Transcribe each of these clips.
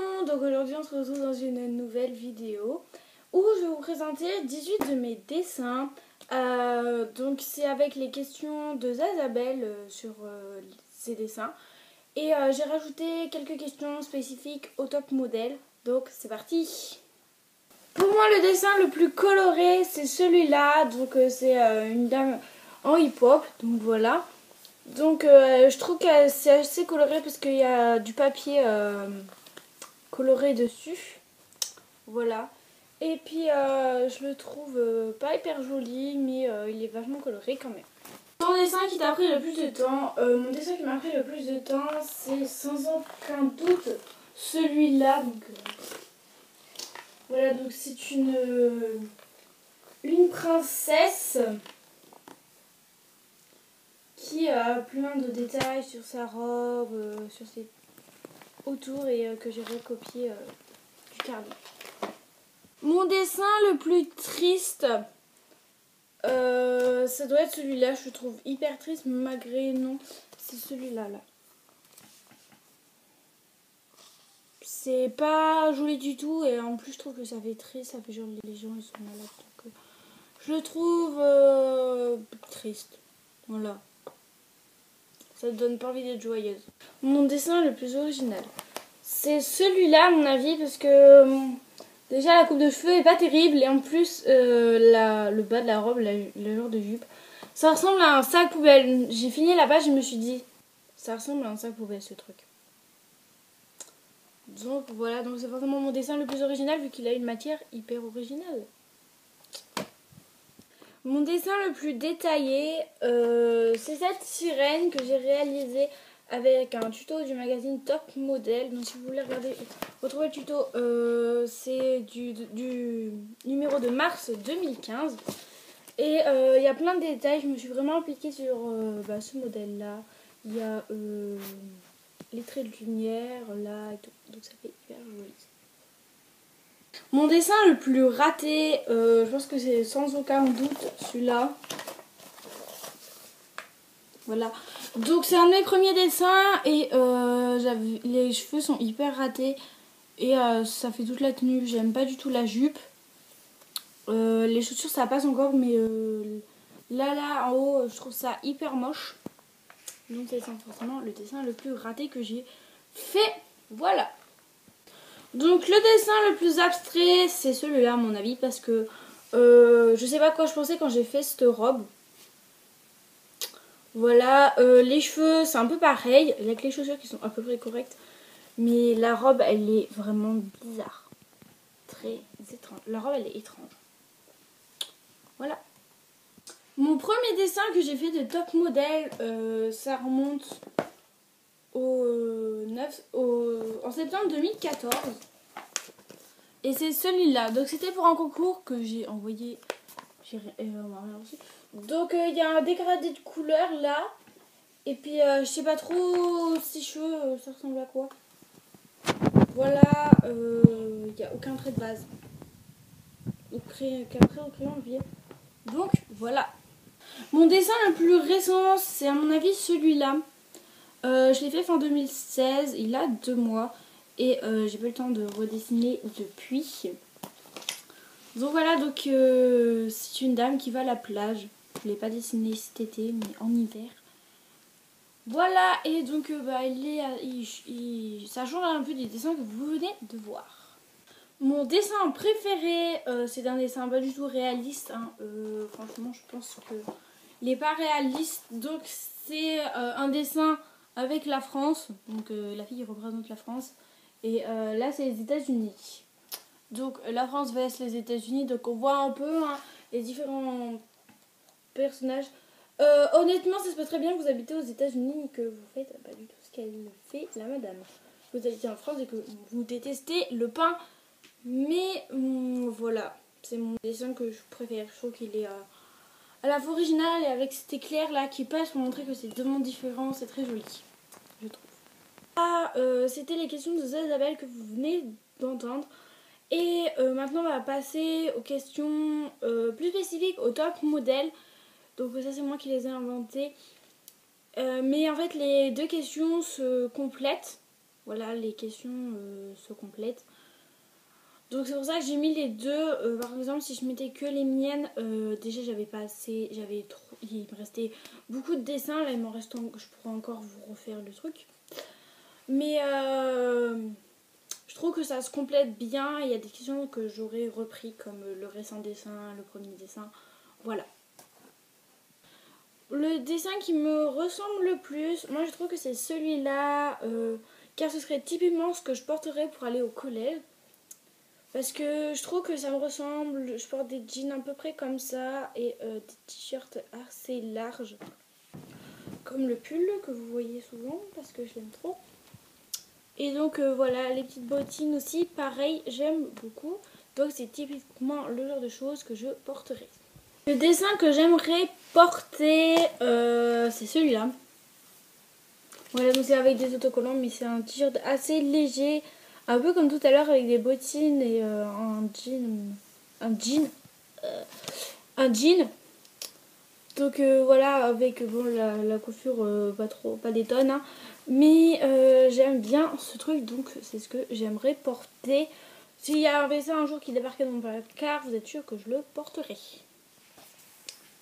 monde, donc aujourd'hui on se retrouve dans une nouvelle vidéo où je vais vous présenter 18 de mes dessins. Donc c'est avec les questions de Zazabel sur ces dessins. Et j'ai rajouté quelques questions spécifiques au top modèle. Donc c'est parti. Pour moi le dessin le plus coloré c'est celui-là. Donc c'est une dame en hip-hop. Donc voilà. Donc je trouve que c'est assez coloré parce qu'il y a du papier coloré dessus. Voilà. Et puis je le trouve pas hyper joli mais il est vachement coloré quand même. Ton dessin qui t'a pris le plus de temps, mon dessin qui m'a pris le plus de temps c'est sans aucun doute celui-là. Donc voilà, donc c'est une princesse qui a plein de détails sur sa robe, sur ses autour et que j'ai recopié du carnet. Mon dessin le plus triste, ça doit être celui-là. Je le trouve hyper triste malgré non. C'est celui-là là. C'est pas joli du tout et en plus je trouve que ça fait triste. Ça fait genre les gens ils sont malades. Donc, je le trouve triste. Voilà. Ça ne donne pas envie d'être joyeuse. Mon dessin le plus original, c'est celui-là à mon avis parce que déjà la coupe de cheveux est pas terrible et en plus le bas de la robe, le genre de jupe, ça ressemble à un sac poubelle. J'ai fini la page et je me suis dit ça ressemble à un sac poubelle ce truc. Donc voilà, donc c'est forcément mon dessin le plus original vu qu'il a une matière hyper originale. Mon dessin le plus détaillé, c'est cette sirène que j'ai réalisée avec un tuto du magazine Top Model. Donc si vous voulez retrouver le tuto, c'est du numéro de mars 2015. Et il y a plein de détails, je me suis vraiment appliquée sur ce modèle-là. Il y a les traits de lumière là, et tout. Donc ça fait hyper joli. Mon dessin le plus raté, je pense que c'est sans aucun doute celui-là. Voilà. Donc c'est un de mes premiers dessins et les cheveux sont hyper ratés. Et ça fait toute la tenue. J'aime pas du tout la jupe. Les chaussures ça passe encore mais là en haut je trouve ça hyper moche. Donc c'est forcément le dessin le plus raté que j'ai fait. Voilà. Donc le dessin le plus abstrait c'est celui-là à mon avis parce que je sais pas quoi je pensais quand j'ai fait cette robe. Voilà, les cheveux c'est un peu pareil, il y a que les chaussures qui sont à peu près correctes. Mais la robe elle est vraiment bizarre. Très étrange. La robe elle est étrange. Voilà. Mon premier dessin que j'ai fait de top modèle, ça remonte en septembre 2014. Et c'est celui-là. Donc c'était pour un concours que j'ai envoyé. On m'a rien reçu. Donc il y a un dégradé de couleurs là. Et puis je sais pas trop ses cheveux, ça ressemble à quoi. Voilà, il n'y a aucun trait de base. Qu'après au crayon je viens. Donc voilà. Mon dessin le plus récent, c'est à mon avis celui-là. Je l'ai fait fin 2016, il a 2 mois. Et j'ai pas eu le temps de redessiner depuis. Donc voilà, donc c'est une dame qui va à la plage. Je l'ai pas dessiné cet été, mais en hiver. Voilà, et donc ça change un peu des dessins que vous venez de voir. Mon dessin préféré, c'est un dessin pas du tout réaliste. Hein. Franchement, je pense que il n'est pas réaliste. Donc c'est un dessin avec la France. Donc la fille représente la France. Et là, c'est les États-Unis. Donc la France vs les États-Unis. Donc on voit un peu les différents personnages. Honnêtement, ça se peut très bien que vous habitez aux États-Unis et que vous faites pas du tout ce qu'elle fait, la madame. Vous habitez en France et que vous détestez le pain. Mais voilà, c'est mon dessin que je préfère. Je trouve qu'il est à la fois original et avec cet éclair là qui passe pour montrer que c'est deux mondes différents. C'est très joli, je trouve. C'était les questions de Zazabel que vous venez d'entendre. Et maintenant, on va passer aux questions plus spécifiques au top modèle. Donc ça, c'est moi qui les ai inventées. Mais en fait, les deux questions se complètent. voilà, les questions se complètent. Donc c'est pour ça que j'ai mis les deux. Par exemple, si je mettais que les miennes, déjà j'avais pas assez, j'avais trop, il me restait beaucoup de dessins. Là il m'en reste, je pourrais encore vous refaire le truc. Mais je trouve que ça se complète bien. Il y a des questions que j'aurais repris comme le récent dessin, le premier dessin. Voilà. Le dessin qui me ressemble le plus, moi je trouve que c'est celui-là. Car ce serait typiquement ce que je porterais pour aller au collège. Parce que je trouve que ça me ressemble. Je porte des jeans à peu près comme ça et des t-shirts assez larges. Comme le pull que vous voyez souvent parce que je l'aime trop. Et donc voilà, les petites bottines aussi, pareil, j'aime beaucoup. Donc c'est typiquement le genre de choses que je porterai. Le dessin que j'aimerais porter, c'est celui-là. Voilà, donc c'est avec des autocollants, mais c'est un t-shirt assez léger. Un peu comme tout à l'heure avec des bottines et un jean. Un jean. Donc voilà, avec bon, la coiffure pas des tonnes. Hein. Mais j'aime bien ce truc, donc c'est ce que j'aimerais porter. S'il y avait ça un jour qui débarquait dans mon placard, vous êtes sûr que je le porterai.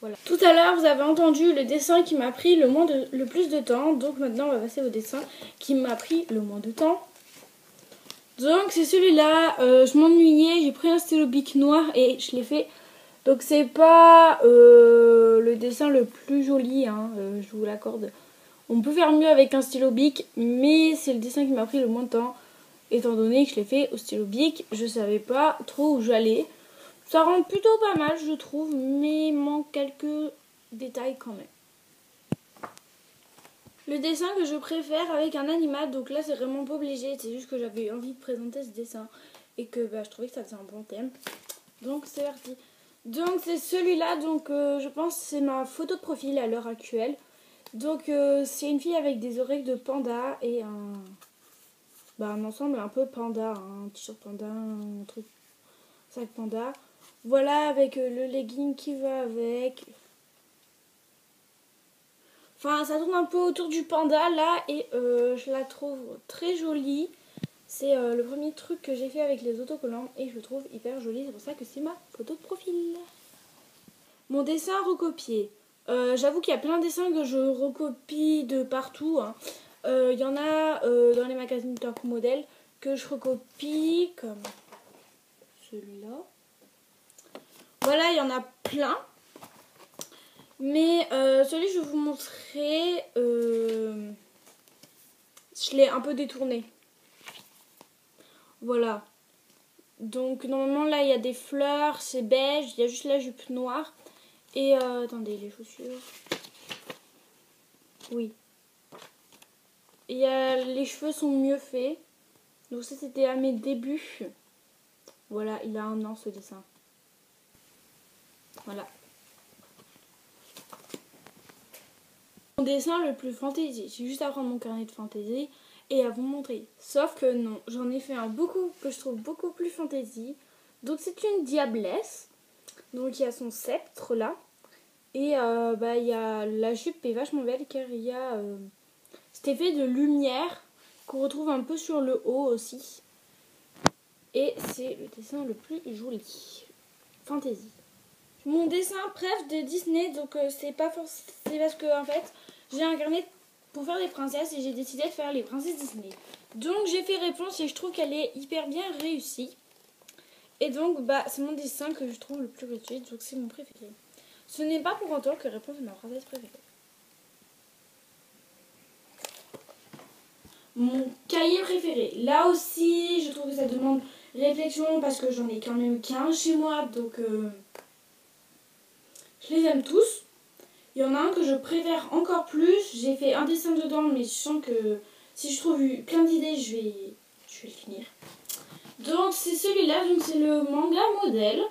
Voilà. Tout à l'heure, vous avez entendu le dessin qui m'a pris le plus de temps. Donc maintenant, on va passer au dessin qui m'a pris le moins de temps. Donc c'est celui-là, je m'ennuyais, j'ai pris un stylo bic noir et je l'ai fait. Donc c'est pas le dessin le plus joli, hein, je vous l'accorde. On peut faire mieux avec un stylo bic, mais c'est le dessin qui m'a pris le moins de temps. Étant donné que je l'ai fait au stylo bic, je savais pas trop où j'allais. Ça rend plutôt pas mal je trouve, mais il manque quelques détails quand même. Le dessin que je préfère avec un animal, donc là c'est vraiment pas obligé, c'est juste que j'avais envie de présenter ce dessin et que bah, je trouvais que ça faisait un bon thème. Donc c'est parti. Donc c'est celui-là, donc je pense que c'est ma photo de profil à l'heure actuelle. Donc c'est une fille avec des oreilles de panda et un ensemble un peu panda, un t-shirt panda, un truc sac panda. Voilà avec le legging qui va avec. Enfin, ça tourne un peu autour du panda là et je la trouve très jolie. C'est le premier truc que j'ai fait avec les autocollants et je le trouve hyper jolie. C'est pour ça que c'est ma photo de profil. Mon dessin recopié. J'avoue qu'il y a plein de dessins que je recopie de partout. Hein. Y en a dans les magazines Top Model que je recopie comme celui-là. Voilà, il y en a plein. Mais celui que je vais vous montrer, je l'ai un peu détourné. Voilà. Donc normalement là il y a des fleurs, c'est beige, il y a juste la jupe noire. Et attendez, les chaussures. Oui. Et les cheveux sont mieux faits. Donc ça c'était à mes débuts. Voilà, il a 1 an ce dessin. Voilà. Mon dessin le plus fantaisie. J'ai juste à prendre mon carnet de fantaisie et à vous montrer. Sauf que non, j'en ai fait un que je trouve beaucoup plus fantaisie. Donc c'est une diablesse. Donc il y a son sceptre là. Et il y a la jupe est vachement belle car il y a cet effet de lumière qu'on retrouve un peu sur le haut aussi. Et c'est le dessin le plus joli. Fantaisie. Mon dessin préf de Disney, donc c'est pas forcément. C'est parce que en fait j'ai un carnet pour faire des princesses et j'ai décidé de faire les princesses Disney. Donc j'ai fait réponse et je trouve qu'elle est hyper bien réussie. Et donc c'est mon dessin que je trouve le plus réussi, donc c'est mon préféré. Ce n'est pas pour autant que réponse est ma princesse préférée. Mon cahier préféré. Là aussi, je trouve que ça demande réflexion parce que j'en ai quand même 15 chez moi, donc je les aime tous. Il y en a un que je préfère encore plus. J'ai fait un dessin dedans, mais je sens que si je trouve plein d'idées, je vais le finir. Donc c'est celui-là, donc c'est le manga modèle.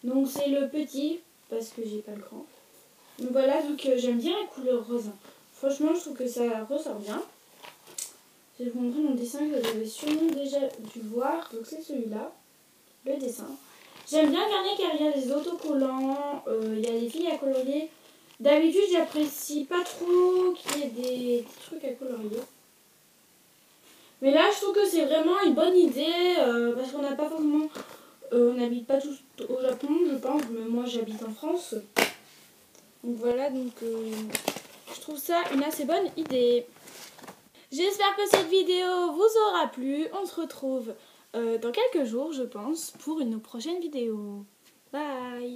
Donc c'est le petit, parce que j'ai pas le grand. Donc voilà, donc j'aime bien la couleur rose. Franchement, je trouve que ça ressort bien. Je vais vous montrer mon dessin que vous avez sûrement déjà dû voir. Donc c'est celui-là, le dessin. J'aime bien garder car il y a des autocollants, il y a des filles à colorier. D'habitude, j'apprécie pas trop qu'il y ait des trucs à colorier. Mais là, je trouve que c'est vraiment une bonne idée parce qu'on n'a pas forcément... on n'habite pas tous au Japon, je pense, mais moi j'habite en France. Donc voilà, donc je trouve ça une assez bonne idée. J'espère que cette vidéo vous aura plu. On se retrouve dans quelques jours, je pense, pour une prochaine vidéo. Bye!